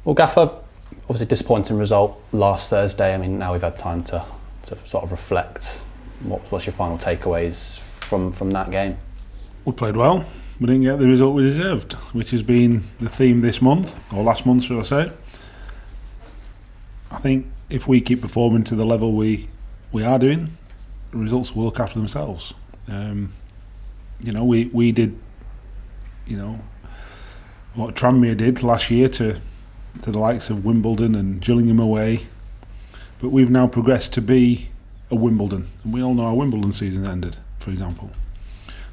Well, Gaffer, obviously disappointing result last Thursday. I mean, now we've had time to sort of reflect. What's your final takeaways from that game? We played well. We didn't get the result we deserved, which has been the theme this month, or last month, should I say. I think if we keep performing to the level we are doing, the results will look after themselves. We did, what Tranmere did last year to the likes of Wimbledon and Gillingham away, but we've now progressed to be a Wimbledon, and we all know how Wimbledon season ended, for example.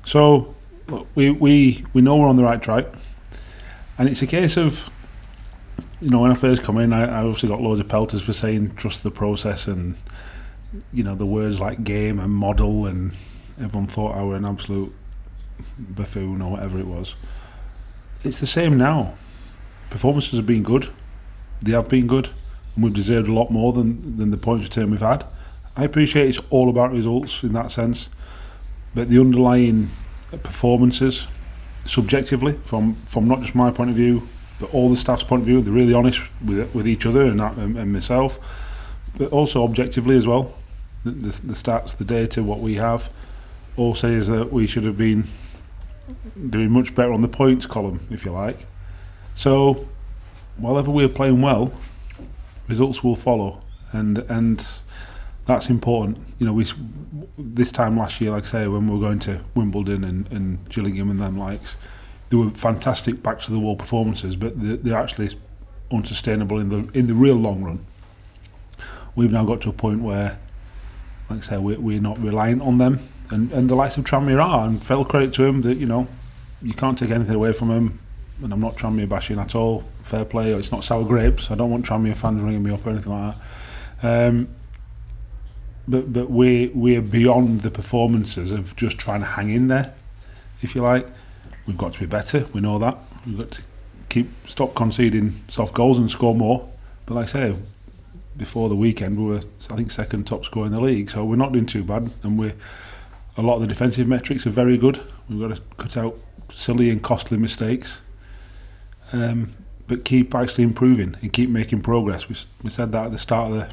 So look, we know we're on the right track, and it's a case of, when I first come in, I obviously got loads of pelters for saying trust the process, and the words like game and model, and everyone thought I were an absolute buffoon or whatever it was. It's the same now. Performances have been good. They have been good, and we've deserved a lot more than the points return we've had. I appreciate it's all about results in that sense, but the underlying performances, subjectively, from not just my point of view, but all the staff's point of view, they're really honest with each other and myself, but also objectively as well. The stats, the data, what we have, all says that we should have been doing much better on the points column, if you like. So, whenever we're playing well, results will follow, and that's important. This time last year, like I say, when we were going to Wimbledon and Gillingham and them likes, they were fantastic back to the wall performances, but they're actually unsustainable in the real long run. We've now got to a point where, like I say, we're not reliant on them, and the likes of Tranmere are, and full credit to him that you can't take anything away from him. And I'm not Tranmere bashing at all. Fair play. It's not sour grapes. I don't want Tranmere fans ringing me up or anything like that. But we're beyond the performances of just trying to hang in there, if you like. We've got to be better. We know that. We've got to stop conceding soft goals and score more. But like I say, before the weekend we were, I think, second top scorer in the league. So we're not doing too bad, and a lot of the defensive metrics are very good. We've got to cut out silly and costly mistakes. But keep actually improving and keep making progress. We said that at the start of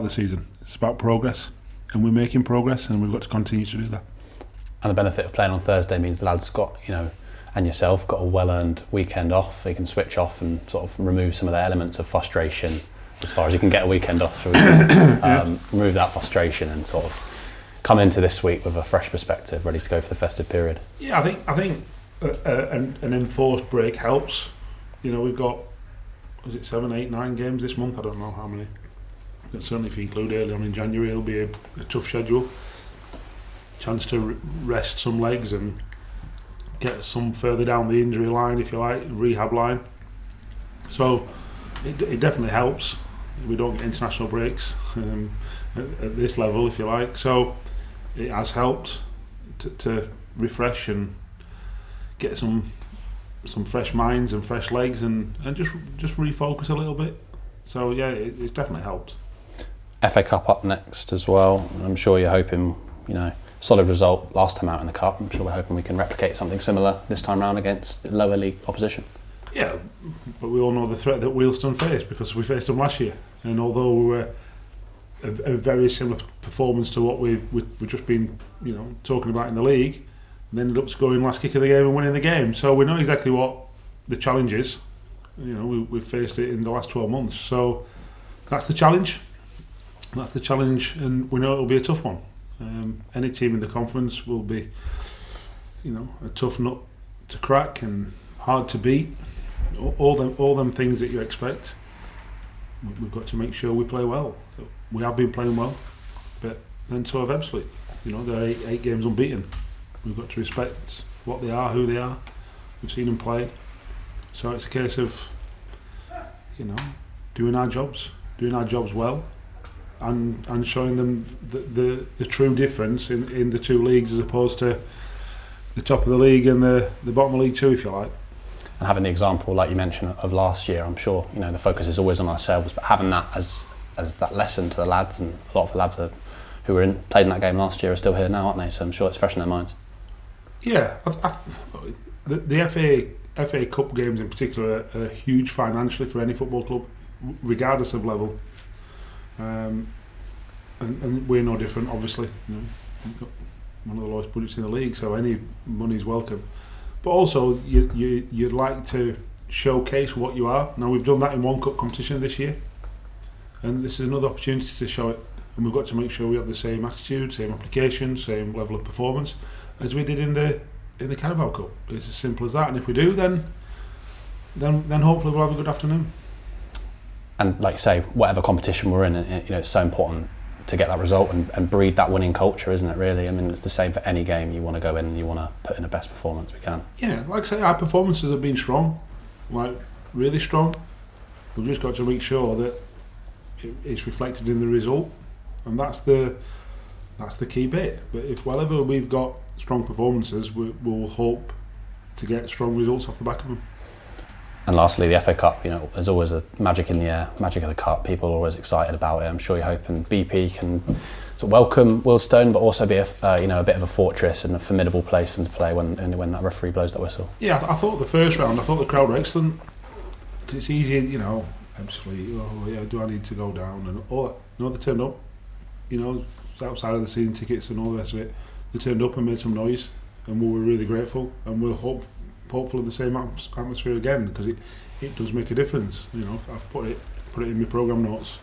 the season. It's about progress, and we're making progress, and we've got to continue to do that. And the benefit of playing on Thursday means the lads got, and yourself got a well-earned weekend off. So you can switch off and sort of remove some of the elements of frustration as far as you can get a weekend off. So we can remove that frustration and sort of come into this week with a fresh perspective, ready to go for the festive period. Yeah, I think an enforced break helps. We've got, was it 7, 8, 9 games this month? I don't know how many. But certainly if you include early on in January, it'll be a tough schedule. Chance to rest some legs and get some further down the injury line, if you like, rehab line. So it definitely helps. We don't get international breaks at this level, if you like. So it has helped to refresh and get some fresh minds and fresh legs and just refocus a little bit. So yeah, it's definitely helped. FA Cup up next as well. I'm sure you're hoping, solid result last time out in the Cup. I'm sure we're hoping we can replicate something similar this time round against lower league opposition. Yeah, but we all know the threat that Wealdstone faced because we faced them last year. And although we were a very similar performance to what we've just been, talking about in the league, and ended up scoring last kick of the game and winning the game. So we know exactly what the challenge is. We've faced it in the last 12 months. So that's the challenge. That's the challenge, and we know it'll be a tough one. Any team in the conference will be, a tough nut to crack and hard to beat. All them things that you expect. We've got to make sure we play well. We have been playing well, but then so have Ebbsfleet. They're 8 games unbeaten. We've got to respect what they are, who they are. We've seen them play. So it's a case of, doing our jobs well, and showing them the true difference in the two leagues as opposed to the top of the league and the bottom of League Two, if you like. And having the example, like you mentioned, of last year, I'm sure the focus is always on ourselves, but having that as that lesson to the lads, and a lot of the lads who played in that game last year are still here now, aren't they? So I'm sure it's fresh in their minds. Yeah, the FA FA Cup games in particular are huge financially for any football club, regardless of level. And we're no different, obviously. We've got one of the lowest budgets in the league, so any money's welcome. But also, you'd like to showcase what you are. Now, we've done that in one cup competition this year, and this is another opportunity to show it. And we've got to make sure we have the same attitude, same application, same level of performance as we did in the Carabao Cup. It's as simple as that. And if we do, then hopefully we'll have a good afternoon. And like you say, whatever competition we're in, it's so important to get that result and breed that winning culture, isn't it, really? I mean, it's the same for any game. You want to go in and you want to put in the best performance we can. Yeah, like I say, our performances have been strong, like really strong. We've just got to make sure that it's reflected in the result, and that's the key bit. But if wherever we've got strong performances, we'll hope to get strong results off the back of them. And lastly, the FA Cup, there's always a magic in the air, magic of the Cup. People are always excited about it. I'm sure you're hoping BP can sort of welcome Wealdstone, but also be a bit of a fortress and a formidable place for them to play when that referee blows that whistle. Yeah, I thought the first round, the crowd were excellent. Because it's easy, absolutely, do I need to go down? And all that. No, they turned up, outside of the season tickets and all the rest of it. They turned up and made some noise, and we were really grateful, and we'll hopefully the same atmosphere again, because it does make a difference. I've put it in my programme notes.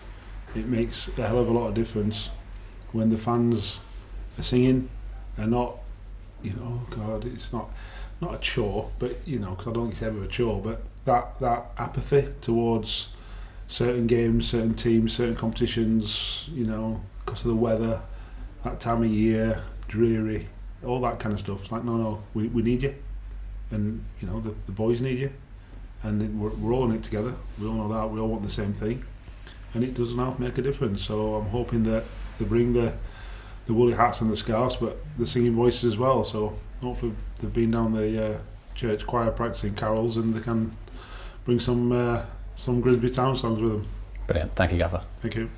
It makes a hell of a lot of difference when the fans are singing and not, it's not a chore, but because I don't think it's ever a chore, but that apathy towards certain games, certain teams, certain competitions, because of the weather, that time of year, dreary, all that kind of stuff. It's like, no, we need you. And the boys need you, and we're all in it together. We all know that. We all want the same thing, and it does now make a difference. So I'm hoping that they bring the woolly hats and the scarves, but the singing voices as well. So hopefully they've been down the church choir practicing carols, and they can bring some Grimsby Town songs with them. Brilliant. Thank you, Gaffer. Thank you.